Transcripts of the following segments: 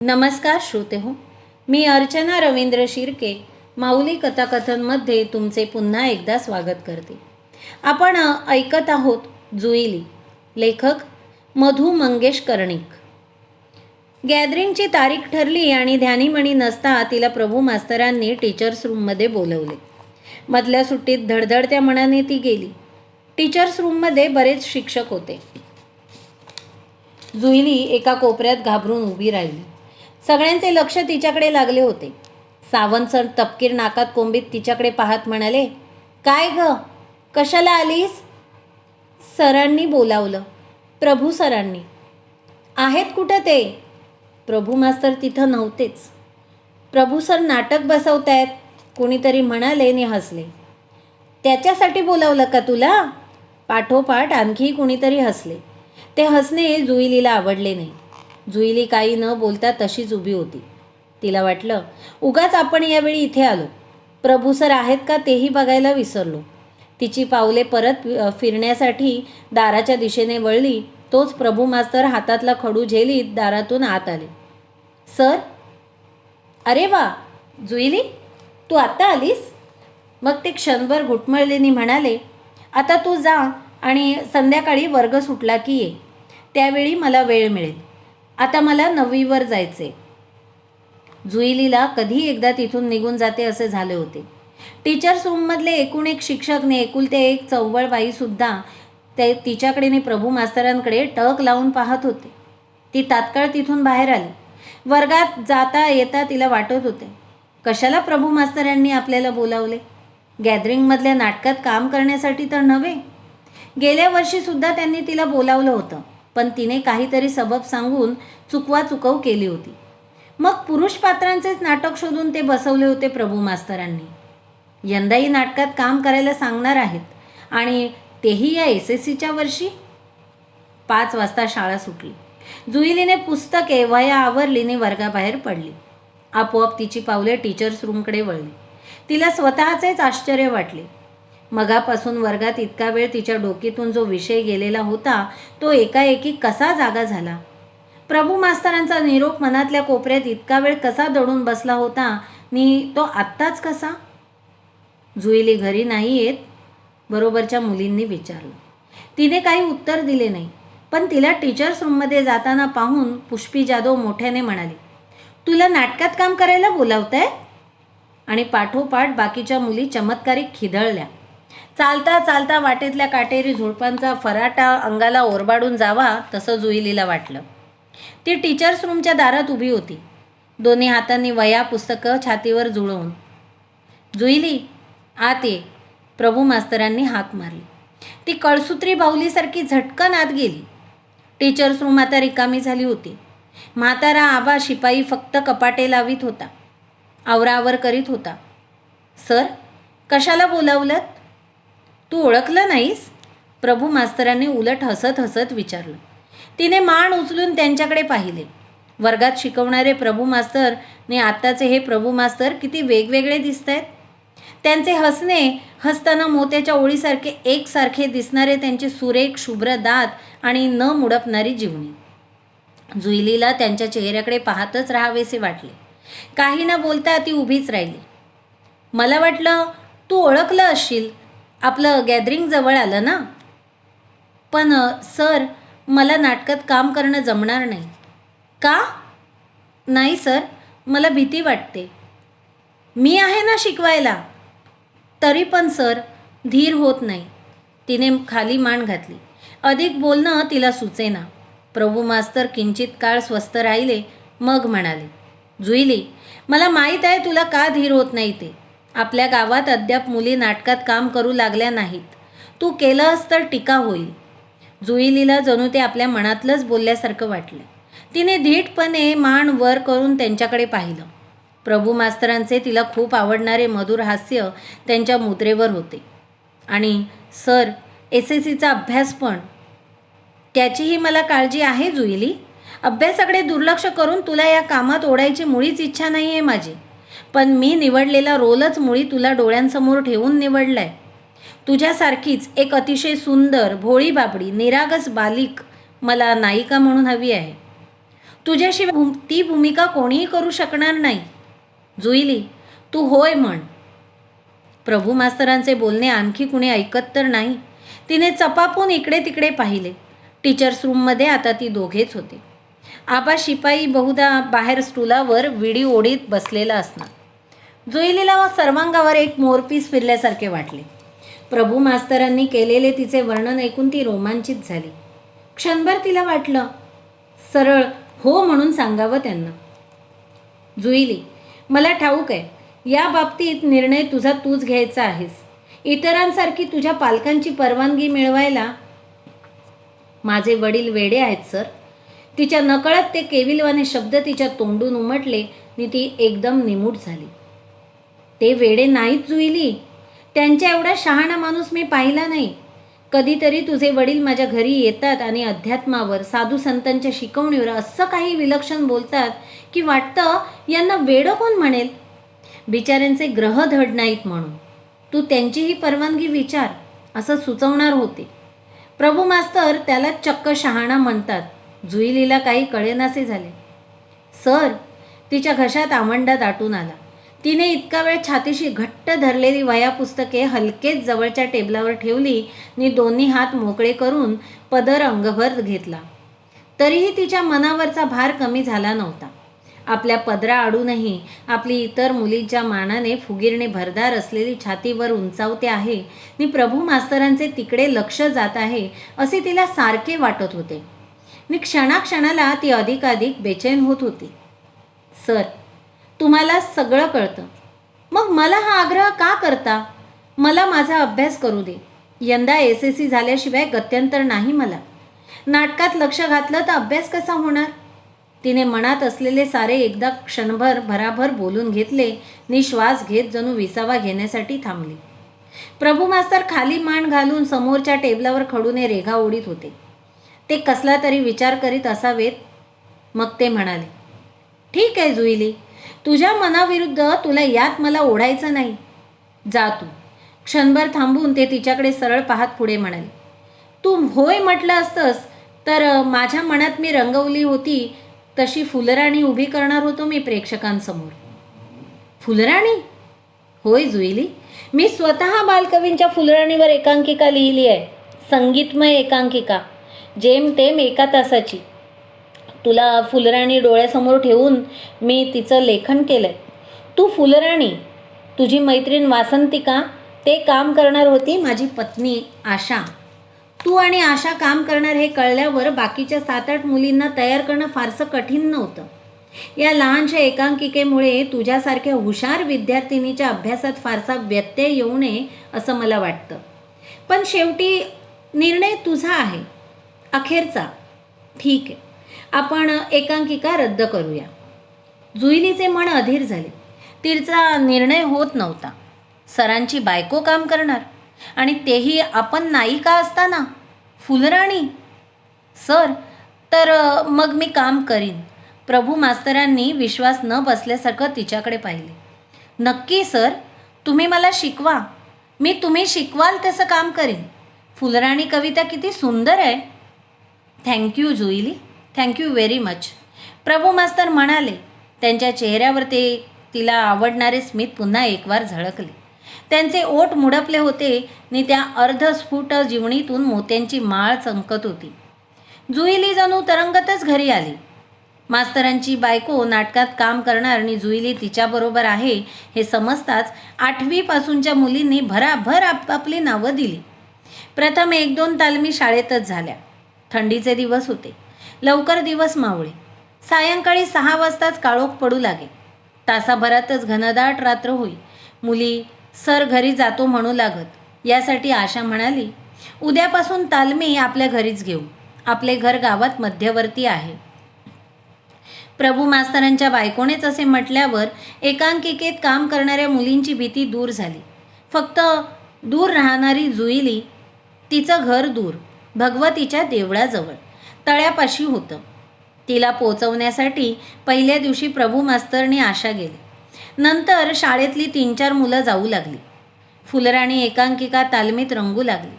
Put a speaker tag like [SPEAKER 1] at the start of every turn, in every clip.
[SPEAKER 1] नमस्कार श्रोते हो, मी अर्चना रवींद्र शिर्के माऊली कथाकथनमध्ये तुमचे पुन्हा एकदा स्वागत करते. आपण ऐकत आहोत जुईली, लेखक मधु मंगेश कर्णिक. गॅदरिंगची तारीख ठरली आणि ध्यानीमणी नसता तिला प्रभू मास्तरांनी टीचर्स रूममध्ये बोलवले. मधल्या सुट्टीत धडधडत्या मनाने ती गेली. टीचर्स रूममध्ये बरेच शिक्षक होते. जुईली एका कोपऱ्यात घाबरून उभी राहिली. सगळ्यांचे लक्ष तिच्याकडे लागले होते. सावंत सर तपकीर नाकात कोंबीत तिच्याकडे पाहत म्हणाले, काय ग, कशाला आलीस? सरांनी बोलावलं. प्रभू सरांनी. आहेत कुठं ते? प्रभू मास्तर तिथं नव्हतेच. प्रभू सर नाटक बसवतायत, कोणीतरी म्हणाले आणि हसले. त्याच्यासाठी बोलावलं का तुला? पाठोपाठ आणखी कुणीतरी हसले. ते हसणे जुईलीला आवडले नाही. जुईली काही न बोलता तशीच उभी होती. तिला वाटलं, उगाच आपण यावेळी इथे आलो. प्रभू सर आहेत का तेही बघायला विसरलो. तिची पावले परत फिरण्यासाठी दाराच्या दिशेने वळली. तोच प्रभू मास्तर हातातला खडू झेलीत दारातून आत आले. सर? अरे वा जुईली, तू आत्ता आलीस? मग ते क्षणभर घुटमळलेनी म्हणाले, आता तू जा आणि संध्याकाळी वर्ग सुटला की ये. त्यावेळी मला वेळ मिळेल. आता मला 9वीवर जायचे. जुईलीला कधी एकदा तिथून निघून जाते असे झाले होते. टीचर्स रूममधले एकूण एक शिक्षक ने एकुलते एक चवळ बाईसुद्धा ते तिच्याकडे प्रभू मास्तरांकडे टक लावून पाहत होते. ती तात्काळ तिथून बाहेर आली. वर्गात जाता येता तिला वाटत होते, कशाला प्रभू मास्तरांनी आपल्याला बोलावले? गॅदरिंगमधल्या नाटकात काम करण्यासाठी तर नव्हे. गेल्या वर्षीसुद्धा त्यांनी तिला बोलावलं होतं, पण तिने काहीतरी सबब सांगून चुकवाचुकव केली होती. मग पुरुष पात्रांचेच नाटक शोधून ते बसवले होते प्रभू मास्तरांनी. यंदाही नाटकात काम करायला सांगणार आहेत, आणि तेही या SSCच्या वर्षी. 5 वाजता शाळा सुटली. जुईलीने पुस्तके वह्या आवरलीने वर्गाबाहेर पडली. आपोआप तिची पावले टीचर्स रूमकडे वळली. तिला स्वतःचेच आश्चर्य वाटले. मगापासून वर्गात इतका वेळ तिच्या डोकीतून जो विषय गेलेला होता तो एकाएकी कसा जागा झाला? प्रभू मास्तरांचा निरोप मनातल्या कोपऱ्यात इतका वेळ कसा दडून बसला होता नि तो आत्ताच कसा? जुईली घरी नाही येत? बरोबरच्या मुलींनी विचारलं. तिने काही उत्तर दिले नाही, पण तिला टीचर्स रूममध्ये जाताना पाहून पुष्पी जाधव मोठ्याने म्हणाली, तुला नाटकात काम करायला बोलावताय? आणि पाठोपाठ बाकीच्या मुली चमत्कारिक खिदळल्या. चालता चालता वाटेतल्या काटेरी झुडपांचा फराटा अंगाला ओरबाडून जावा तसं जुईलीला वाटलं. ती टीचर्स रूमच्या दारात उभी होती, दोन्ही हातांनी वह्या पुस्तकं छातीवर जुळवून. जुईली, आत ये, प्रभू मास्तरांनी हाक मारली. ती कळसूत्री बाहुलीसारखी झटकन आत गेली. टीचर्स रूम आता रिकामी झाली होती. म्हातारा आबा शिपाई फक्त कपाटे लावित होता, आवरावर करीत होता. सर, कशाला बोलावलं? तू ओळखलं नाहीस? प्रभू मास्तरांनी उलट हसत हसत विचारलं. तिने मान उचलून त्यांच्याकडे पाहिले. वर्गात शिकवणारे प्रभू मास्तर ने आत्ताचे हे प्रभू मास्तर किती वेगवेगळे दिसत आहेत. त्यांचे हसणे, हसताना मोत्याच्या ओळीसारखे एकसारखे दिसणारे त्यांचे सुरेख शुभ्र दात आणि न मुडपणारी जीवनी. जुईलीला त्यांच्या चेहऱ्याकडे पाहतच राहावेसे वाटले. काही न बोलता ती उभीच राहिली. मला वाटलं तू ओळखलं असशील, आपलं गॅदरिंग जवळ आलं ना. पण सर, मला नाटकात काम करणं जमणार नाही. का? नाही सर, मला भीती वाटते. मी आहे ना शिकवायला. तरी पण सर, धीर होत नाही. तिने खाली मान घातली. अधिक बोलणं तिला सुचेना. प्रभू मास्तर किंचित काळ स्वस्थ राहिले, मग म्हणाले, जुईली, मला माहीत आहे तुला का धीर होत नाही ते. आपल्या गावात अद्याप मुली नाटकात काम करू लागल्या नाहीत. तू केलंस तर टीका होईल. जुईलीला जणू ते आपल्या मनातलंच बोलल्यासारखं वाटलं. तिने धीटपणे मान वर करून त्यांच्याकडे पाहिलं. प्रभू मास्तरांचे तिला खूप आवडणारे मधुर हास्य त्यांच्या मुद्रेवर होते. आणि सर, SSCचा अभ्यास पण. त्याचीही मला काळजी आहे जुईली. अभ्यासाकडे दुर्लक्ष करून तुला या कामात ओढायची मुळीच इच्छा नाही आहे माझी. पण मी निवडलेला रोलच मुळी तुला डोळ्यांसमोर ठेवून निवडलाय. तुझ्यासारखीच एक अतिशय सुंदर, भोळी बाबडी, निरागस बालिक मला नायिका म्हणून हवी आहे. तुझ्याशिवाय ती भूमिका कोणीही करू शकणार नाही. जुईली, तू होय म्हण. प्रभू मास्तरांचे बोलणे आणखी कुणी ऐकत तर नाही. तिने चपापून इकडे तिकडे पाहिले. टीचर्स रूममध्ये आता ती दोघेच होते. आबा शिपाई बहुधा बाहेर स्टुलावर विडी ओढीत बसलेला असणार. जुईलीला सर्वांगावर एक मोरपीस फिरल्यासारखे वाटले. प्रभू मास्तरांनी केलेले तिचे वर्णन ऐकून ती रोमांचित झाली. क्षणभर तिला वाटलं सरळ हो म्हणून सांगावं त्यांना. जुईली, मला ठाऊक आहे, या बाबतीत निर्णय तुझा तूच घ्यायचा आहेस. इतरांसारखी तुझ्या पालकांची परवानगी मिळवायला माझे वडील वेडे आहेत सर. तिच्या नकळत ते केविलवाने शब्द तिच्या तोंडून उमटले आणि ती एकदम निमूट झाली. ते वेडे नाहीत जुईली. त्यांच्या एवढा शहाणा माणूस मी पाहिला नाही. कधीतरी तुझे वडील माझ्या घरी येतात आणि अध्यात्मावर, साधू संतांच्या शिकवणीवर असं काही विलक्षण बोलतात की वाटतं यांना वेडं कोण म्हणेल. बिचाऱ्यांचे ग्रह धड नाहीत म्हणून तू त्यांचीही परवानगी विचार असं सुचवणार होते. प्रभू मास्तर त्याला चक्क शहाणा म्हणतात. जुईलीला काही कळेनासे झाले. सर, तिच्या घशात आवंडा दाटून आला. तिने इतका वेळ छातीशी घट्ट धरलेली वह्या पुस्तके हलकेच जवळच्या टेबलावर ठेवली आणि दोन्ही हात मोकळे करून पदर अंगभर घेतला. तरीही तिच्या मनावरचा भार कमी झाला नव्हता. आपल्या पदरा आडूनही आपली इतर मुलींच्या मानाने फुगीरणे भरदार असलेली छातीवर उंचावते आहे आणि प्रभू मास्तरांचे तिकडे लक्ष जात आहे असे तिला सारखे वाटत होते. आणि क्षणाक्षणाला ती अधिकाधिक बेचैन होत होती. सर, तुम्हाला सगळं कळतं, मग मला हा आग्रह का करता? मला माझा अभ्यास करू दे. यंदा SSC झाल्याशिवाय गत्यंतर नाही मला. नाटकात लक्ष घातलं तर अभ्यास कसा होणार? तिने मनात असलेले सारे एकदा क्षणभर भराभर बोलून घेतले. निश्वास घेत जणू विसावा घेण्यासाठी थांबली. प्रभू मास्तर खाली मान घालून समोरच्या टेबलावर खडूने रेघा ओढीत होते. ते कसला तरी विचार करीत असावेत. मग ते म्हणाले, ठीक आहे जुईली, तुझ्या मनाविरुद्ध तुला यात मला ओढायचं नाही. जा तू. क्षणभर थांबून ते तिच्याकडे सरळ पाहत पुढे म्हणाले, तू होय म्हटलं असतंस तर माझ्या मनात मी रंगवली होती तशी फुलराणी उभी करणार होतो मी प्रेक्षकांसमोर. फुलराणी? होय जुईली, मी स्वतः बालकवींच्या फुलराणीवर एकांकिका लिहिली आहे. संगीतमय एकांकिका, जेमतेम 1 तासाची. तुला फुलराणी डोळ्यासमोर ठेवून मी तिचं लेखन केलं आहे. तू फुलराणी, तुझी मैत्रीण वासंतिका ते काम करणार होती माझी पत्नी आशा. तू आणि आशा काम करणार हे कळल्यावर बाकीच्या 7-8 मुलींना तयार करणं फारसं कठीण नव्हतं. या लहानशा एकांकिकेमुळे तुझ्यासारख्या हुशार विद्यार्थिनीच्या अभ्यासात फारसा व्यत्यय येऊ नये असं मला वाटतं. पण शेवटी निर्णय तुझा आहे, अखेरचा. ठीक आहे, आपण एकांकिका रद्द करूया. जुईलीचे मन अधीर झाले. तिचा निर्णय होत नव्हता. सरांची बायको काम करणार आणि तेही आपण नायिका असताना. फुलराणी? सर, तर मग मी काम करीन. प्रभू मास्तरांनी विश्वास न बसल्यासारखं तिच्याकडे पाहिले. नक्की सर, तुम्ही मला शिकवा. मी तुम्ही शिकवाल तसं काम करीन. फुलराणी कविता किती सुंदर आहे. Thank you Juili, thank you very much. Prabhu मास्तर म्हणाले. त्यांच्या चेहऱ्यावर तिला आवडणारे स्मित पुन्हा एकवार झळकले. त्यांचे ओठ मुडपले होते आणि त्या अर्धस्फुट जीवणीतून मोत्यांची माळ चमकत होती. जुईली जणू तरंगतच घरी आली. मास्तरांची बायको नाटकात काम करणार आणि जुईली तिच्याबरोबर आहे हे समजताच 8वी पासूनच्या मुलींनी भराभर आपली नावं दिली. प्रथम 1-2 तालमी शाळेतच झाल्या. थंडीचे दिवस होते. लवकर दिवस मावळे. सायंकाळी 6 वाजताच काळोख पडू लागे. तासाभरातच घनदाट रात्र होई. मुली सर घरी जातो म्हणू लागत. यासाठी आशा म्हणाली, उद्यापासून तालमी आपल्या घरीच घेऊ. आपले घर गावात मध्यवर्ती आहे. प्रभू मास्तरांच्या बायकोनेच असे म्हटल्यावर एकांकिकेत काम करणाऱ्या मुलींची भीती दूर झाली. फक्त दूर राहणारी जुईली, तिचं घर दूर भगवतीच्या देवळाजवळ तळ्यापाशी होतं. तिला पोचवण्यासाठी पहिल्या दिवशी प्रभू मास्तरनी आशा गेली. नंतर शाळेतली 3-4 मुलं जाऊ लागली. फुलराणी एकांकिका तालमीत रंगू लागली.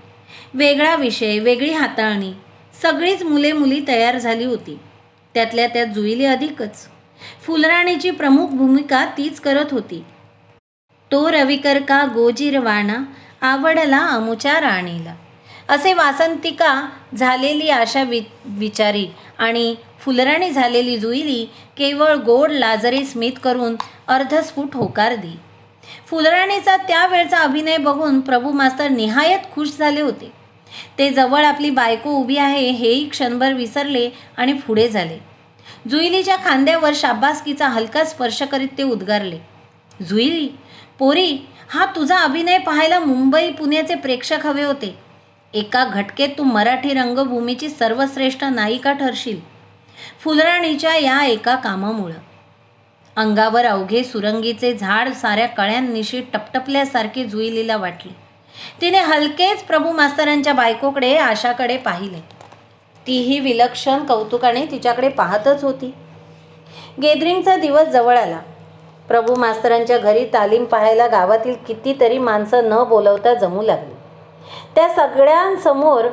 [SPEAKER 1] वेगळा विषय, वेगळी हाताळणी. सगळीच मुले मुली तयार झाली होती. त्यातल्या त्यात जुईली अधिकच. फुलराणीची प्रमुख भूमिका तीच करत होती. तो रविकर का गोजीरवाणा आवडला अमुच्या राणीला, असे वासंतिका झालेली आशा विचारी आणि फुलराणी झालेली जुईली केवळ गोड लाजरी स्मित करून अर्धस्फुट होकार दी. फुलराणीचा त्यावेळचा अभिनय बघून प्रभू मास्तर निहायत खुश झाले होते. ते जवळ आपली बायको उभी आहे हेही क्षणभर विसरले आणि पुढे झाले. जुईलीच्या खांद्यावर शाबासकीचा हलका स्पर्श करीत ते उद्गारले, जुईली पोरी, हा तुझा अभिनय पाहायला मुंबई पुण्याचे प्रेक्षक हवे होते. एका घटकेत तू मराठी रंगभूमीची सर्वश्रेष्ठ नायिका ठरशील, फुलराणीच्या या एका कामामुळं. अंगावर अवघे सुरंगीचे झाड साऱ्या कळ्यांनिशी टपटपल्यासारखे जुईलीला वाटले. तिने हलकेच प्रभू मास्तरांच्या बायकोकडे आशाकडे पाहिले. तीही विलक्षण कौतुकाने तिच्याकडे पाहतच होती. गॅदरिंगचा दिवस जवळ आला. प्रभू मास्तरांच्या घरी तालीम पाहायला गावातील कितीतरी माणसं न बोलवता जमू लागली. त्या सगळ्यांसमोर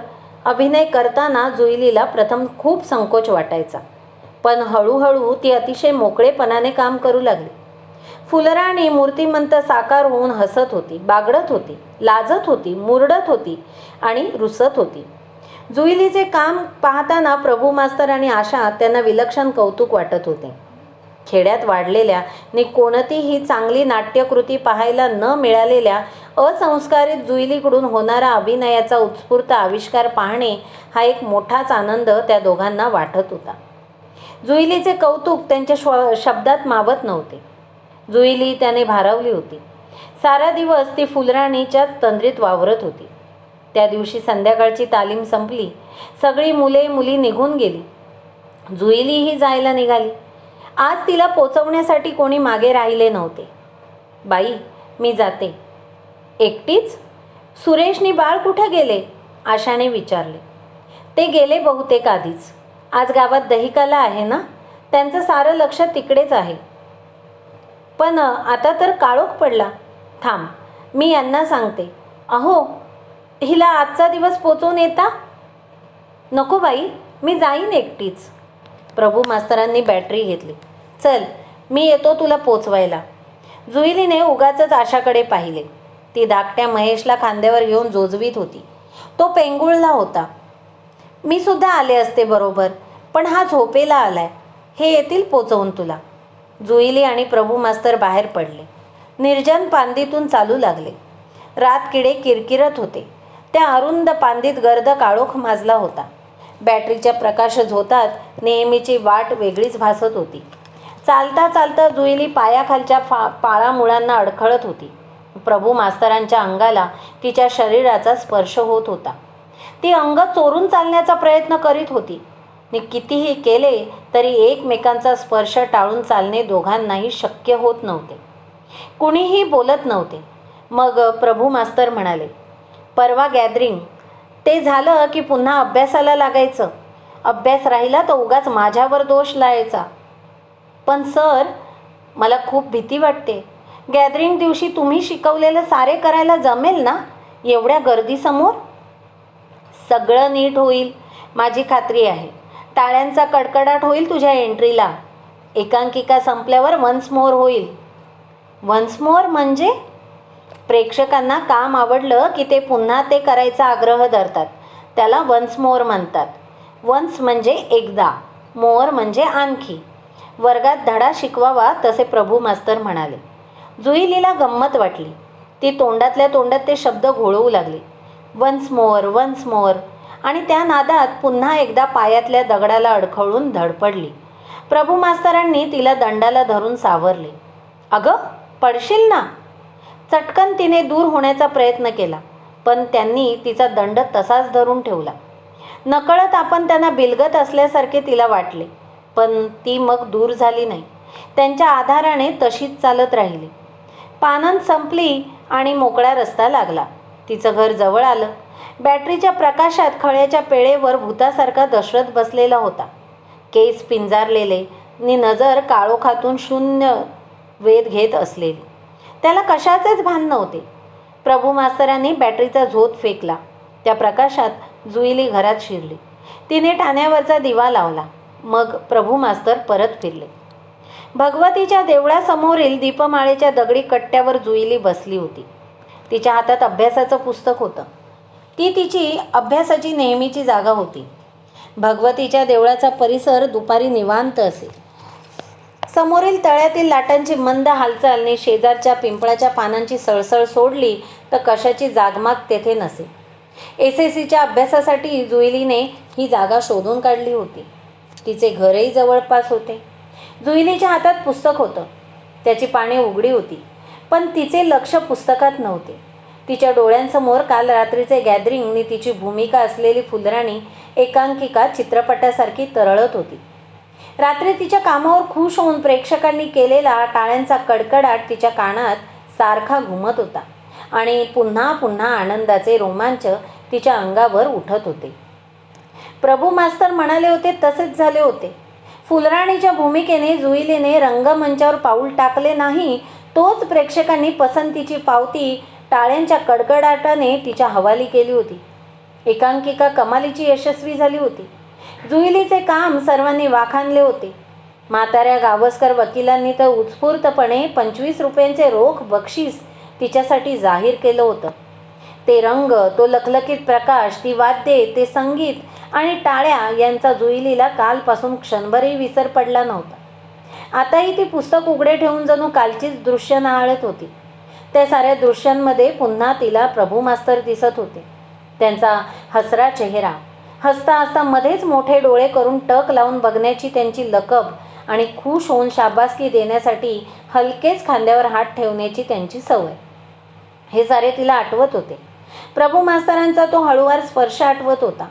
[SPEAKER 1] अभिनय करताना जुईलीला प्रथम खूप संकोच वाटायचा, पण हळूहळू ती अतिशय मोकळेपणाने काम करू लागली. फुलराणी मूर्तिमंत साकार होऊन हसत होती, बागडत होती, लाजत होती, मुरडत होती आणि रुसत होती. जुईलीचे काम पाहताना प्रभू मास्तर आणि आशा त्यांना विलक्षण कौतुक वाटत होते. खेड्यात वाढलेल्या नि कोणतीही चांगली नाट्यकृती पाहायला न मिळालेल्या असंस्कारित जुईलीकडून होणारा अभिनयाचा उत्स्फूर्त आविष्कार पाहणे हा एक मोठाच आनंद त्या दोघांना वाटत होता. जुईलीचे कौतुक त्यांच्या शब्दात मावत नव्हते. जुईली त्याने भारावली होती. सारा दिवस ती फुलराणीच्या तंद्रीत वावरत होती. त्या दिवशी संध्याकाळची तालीम संपली. सगळी मुली निघून गेली. जुईलीही जायला निघाली. आज तिला पोचवण्यासाठी कोणी मागे राहिले नव्हते. बाई, मी जाते. एकटीच? सुरेशनी बाळ कुठे गेले? आशाने विचारले. ते गेले बहुतेक आधीच. आज गावात दहिकाला आहे ना, त्यांचं सारं लक्ष तिकडेच आहे. पण आता तर काळोख पडला. थांब, मी यांना सांगते. अहो, हिला आजचा दिवस पोचवून येता? नको बाई, मी जाईन एकटीच. प्रभू मास्तरांनी बॅटरी घेतली. चल, मी येतो तुला पोचवायला. जुईलीने उगाचच आशाकडे पाहिले. ती धाकट्या महेशला खांद्यावर घेऊन जोजवीत होती. तो पेंगुळला होता. मी सुद्धा आले असते बरोबर, पण हा झोपेला आलाय. हे येतील पोचवून तुला. जुईली आणि प्रभू मास्तर बाहेर पडले. निर्जन पांदीतून चालू लागले. रातकिडे किरकिरत होते. त्या अरुंद पांदीत गर्द काळोख माजला होता. बॅटरीच्या प्रकाश झोतात नेहमीची वाट वेगळीच भासत होती. चालता चालता जुईली पायाखालच्या पाळामुळांना अडखळत होती. प्रभू मास्तरांच्या अंगाला तिच्या शरीराचा स्पर्श होत होता. ती अंग चोरून चालण्याचा प्रयत्न करीत होती. कितीही केले तरी एकमेकांचा स्पर्श टाळून चालणे दोघांनाही शक्य होत नव्हते. कुणीही बोलत नव्हते. मग प्रभू मास्तर म्हणाले, परवा गॅदरिंग, ते झालं की पुन्हा अभ्यासाला लागायचं. अभ्यास राहिला तर उगाच माझ्यावर दोष लावायचा. पण सर, मला खूप भीती वाटते. गॅदरिंग दिवशी तुम्ही शिकवलेलं सारे करायला जमेल ना एवढ्या गर्दीसमोर? सगळं नीट होईल, माझी खात्री आहे. टाळ्यांचा कडकडाट होईल तुझ्या एंट्रीला. एकांकिका संपल्यावर वन्स मोर होईल. वन्स मोर म्हणजे? प्रेक्षकांना काम आवडलं की ते पुन्हा ते करायचा आग्रह धरतात. त्याला वन्स मोर म्हणतात. वन्स म्हणजे एकदा, मोर म्हणजे आणखी. वर्गात धडा शिकवावा तसे प्रभू मास्तर म्हणाले. जुईलीला गंमत वाटली. ती तोंडातल्या तोंडात ते शब्द घोळवू लागली. Once more, once more. आणि त्या नादात पुन्हा एकदा पायातल्या दगडाला अडखळून धडपडली. प्रभू मास्तरांनी तिला दंडाला धरून सावरले. अगं, पडशील ना. चटकन तिने दूर होण्याचा प्रयत्न केला, पण त्यांनी तिचा दंड तसाच धरून ठेवला. नकळत आपण त्यांना बिलगत असल्यासारखे तिला वाटले, पण ती मग दूर झाली नाही. त्यांच्या आधाराने तशीच चालत राहिली. पानंद संपली आणि मोकळा रस्ता लागला. तिचं घर जवळ आलं. बॅटरीच्या प्रकाशात खळ्याच्या पेळेवर भूतासारखा दशरथ बसलेला होता. केस पिंजारलेले नि नजर काळोखातून शून्य वेध घेत असलेली. त्याला कशाचेच भान नव्हते. प्रभू मास्तरांनी बॅटरीचा झोत फेकला. त्या प्रकाशात जुईली घरात शिरली. तिने ठाण्यावरचा दिवा लावला. मग प्रभू मास्तर परत फिरले. भगवतीच्या देवळासमोरील दीपमाळेच्या दगडी कट्ट्यावर जुईली बसली होती. तिच्या हातात अभ्यासाचं पुस्तक होतं. ती तिची अभ्यासाची नेहमीची जागा होती. भगवतीच्या देवळाचा परिसर दुपारी निवांत असे. समोरील तळ्यातील लाटांची मंद हालचाल शेजारच्या पिंपळाच्या पानांची सळसळ सोडली तर कशाची जागमाग तेथे नसे. SSCच्या अभ्यासासाठी जुईलीने ही जागा शोधून काढली होती. तिचे घरही जवळपास होते. जुईलीच्या हातात पुस्तक होतं. त्याची पाने उघडी होती, पण तिचे लक्ष पुस्तकात नव्हते. तिच्या डोळ्यांसमोर काल रात्रीचे गॅदरिंगनी तिची भूमिका असलेली फुलराणी एकांकिका चित्रपटासारखी तरळत होती. रात्री तिच्या कामावर खुश होऊन प्रेक्षकांनी केलेला टाळ्यांचा कडकडाट तिच्या कानात सारखा घुमत होता आणि पुन्हा पुन्हा आनंदाचे रोमांच तिच्या अंगावर उठत होते. प्रभू मास्तर म्हणाले होते तसेच झाले होते. फुलराणीच्या भूमिकेने जुईलीने रंगमंचावर पाऊल टाकले नाही, तोच प्रेक्षकांनी पसंतीची पावती टाळ्यांच्या कडकडाटाने तिच्या हवाली केली होती. एकांकिका कमालीची यशस्वी झाली होती. जुईलीचे काम सर्वांनी वाखाणले होते. म्हाताऱ्या गावस्कर वकिलांनी तर उत्स्फूर्तपणे 25 रुपयांचे रोख बक्षीस तिच्यासाठी जाहीर केलं होतं. ते रंग, तो लखलखीत प्रकाश, ती वाद्ये, ते संगीत आणि टाळ्या यांचा जुईलीला कालपासून क्षणभरही विसर पडला नव्हता. आताही ती पुस्तक उघडे ठेवून जणू कालचीच दृश्य न्याहाळत होती. त्या साऱ्या दृश्यांमध्ये पुन्हा तिला प्रभू मास्तर दिसत होते. त्यांचा हसरा चेहरा, हसता हसता मध्येच मोठे डोळे करून टक लावून बघण्याची त्यांची लकब आणि खुश होऊन शाबासकी देण्यासाठी हलकेच खांद्यावर हात ठेवण्याची त्यांची सवय, हे सारे तिला आठवत होते. प्रभू मास्तरांचा तो हळूवार स्पर्श आठवत होता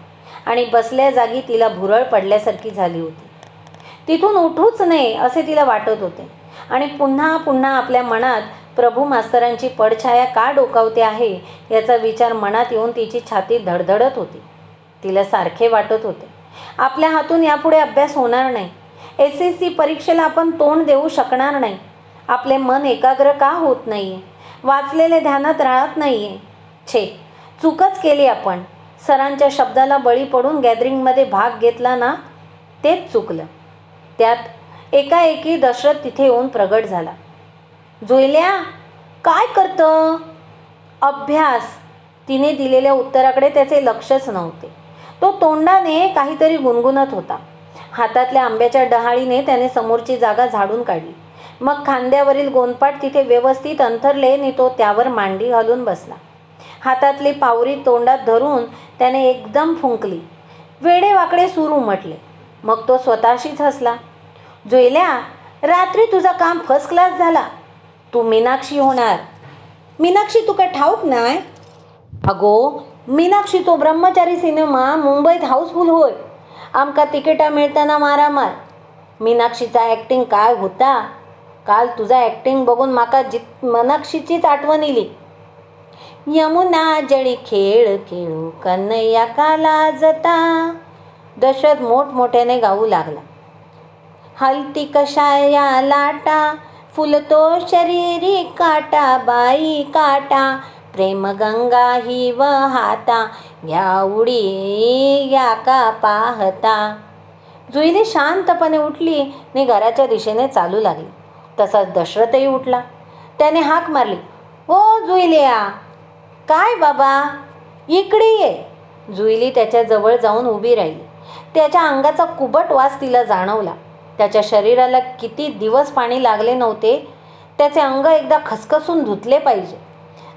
[SPEAKER 1] आणि बसल्या जागी तिला भुरळ पडल्यासारखी झाली होती. तिथून उठूच नये असे तिला वाटत होते आणि पुन्हा पुन्हा आपल्या मनात प्रभू मास्तरांची पडछाया का डोकावते आहे याचा विचार मनात येऊन तिची छाती धडधडत होती. तिला सारखे वाटत होते आपल्या हातून यापुढे अभ्यास होणार नाही. SSC परीक्षेला आपण तोंड देऊ शकणार नाही. आपले मन एकाग्र का होत नाही आहे? वाचलेले ध्यानात राहत नाही आहे. छे, चूकच केली आपण. सरांच्या शब्दाला बळी पडून गॅदरिंगमध्ये भाग घेतला ना, तेच चुकलं. त्यात एकाएकी दशरथ तिथे येऊन प्रगट झाला. जुईल्या, काय करतं? अभ्यास. तिने दिलेल्या उत्तराकडे त्याचे लक्षच नव्हते. तो तोंडाने काहीतरी गुणगुणत होता. हातातल्या आंब्याच्या डहाळीने त्याने समोरची जागा झाडून काढली. मग खांद्यावरील गोंदपाट तिथे व्यवस्थित अंथरले आणि तो त्यावर मांडी घालून बसला. हातातली पावरी तोंडात धरून त्याने एकदम फुंकली. वेडेवाकडे सूर उमटले. मग तो स्वतःशीच हसला. जुईल्या, रात्री तुझा काम फर्स्ट क्लास झाला. तू मीनाक्षी होणार. मीनाक्षी तुका ठाऊक नाही? अगो, मीनाक्षी तो ब्रह्मचारी सिनेमा मुंबईत हाऊसफुल होय. आमका तिकिटा मिळताना मारामार. मीनाक्षीचा ॲक्टिंग काय होता. काल तुझा ॲक्टिंग बघून माका मीनाक्षीचीच आठवण इली. यमुना जळी खेळ खेळू कन्हैया का लाजता. दशरथ मोठमोठ्याने गाऊ लागला. हलती कशाया लाटा, फुलतो शरीरी काटा, बाई काटा, प्रेम गंगा ही वाहता, घ्या उडी या का पाहता. जुईली शांतपणे उठली आणि घराच्या दिशेने चालू लागली. तसाच दशरथही उठला. त्याने हाक मारली, ओ जुईल्या. काय बाबा, इकडे ये. जुईली त्याच्या जवळ जाऊन उभी राहिली. त्याच्या अंगाचा कुबट वास तिला जाणवला. त्याच्या शरीराला किती दिवस पाणी लागले नव्हते. त्याचे अंग एकदा खसखसून धुतले पाहिजे.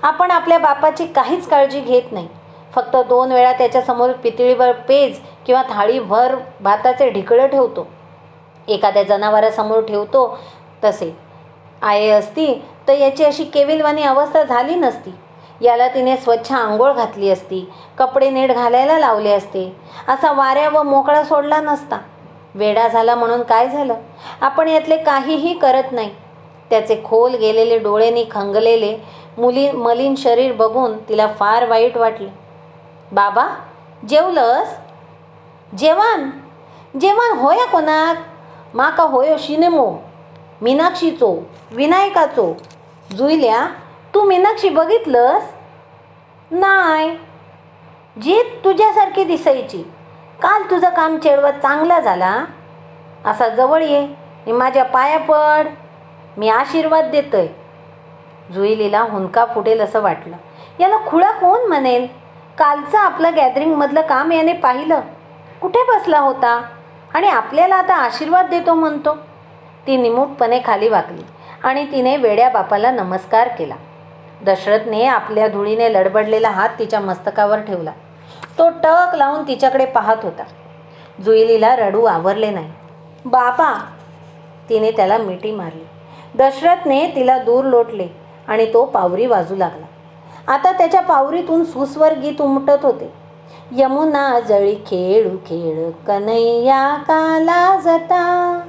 [SPEAKER 1] आपण आपल्या बापाची काहीच काळजी घेत नाही. फक्त 2 वेळा त्याच्यासमोर पितळीवर पेज किंवा थाळीभर भाताचे ढिकळं ठेवतो. एखाद्या जनावरासमोर ठेवतो तसे. आई असती तर याची अशी केविलवाणी अवस्था झाली नसती. याला तिने स्वच्छ आंघोळ घातली असती, कपडे नीट घालायला लावले असते, असा वाऱ्या व मोकळा सोडला नसता. वेडा झाला म्हणून काय झालं? आपण यातले काहीही करत नाही. त्याचे खोल गेलेले डोळ्यांनी खंगलेले मलिन शरीर बघून तिला फार वाईट वाटले. बाबा, जेवलंस? जेवण होया कोणाक? माका होयो सिनेमो, मीनाक्षीचो, विनायकाचो. जुईल्या, तू मीनाक्षी बघितलंस? नाही. जी तुझ्यासारखी दिसायची. काल तुझं काम चेडवत चांगला झाला. असा जवळ ये आणि माझ्या पाया पड, मी आशीर्वाद देतोय. जुईलीला हुंदका फुटेल असं वाटलं. याला खुळा कोण म्हणेल? कालचं आपलं गॅदरिंगमधलं काम याने पाहिलं. कुठे बसला होता आणि आपल्याला आता आशीर्वाद देतो म्हणतो. ती निमूटपणे खाली वाकली आणि तिने वेड्या बापाला नमस्कार केला. दशरथने आपल्या धुळीने लडबडलेला हात तिच्या मस्तकावर ठेवला. तो टक लावून तिच्याकडे पाहत होता. जुईलीला रडू आवरले नाही. बाबा, तिने त्याला मिठी मारली. दशरथने तिला दूर लोटले आणि तो पावरी वाजू लागला. आता त्याच्या पावरीतून सुस्वर गीत उमटत होते. यमुना जळी खेळू खेळ कन्हैया काला जता.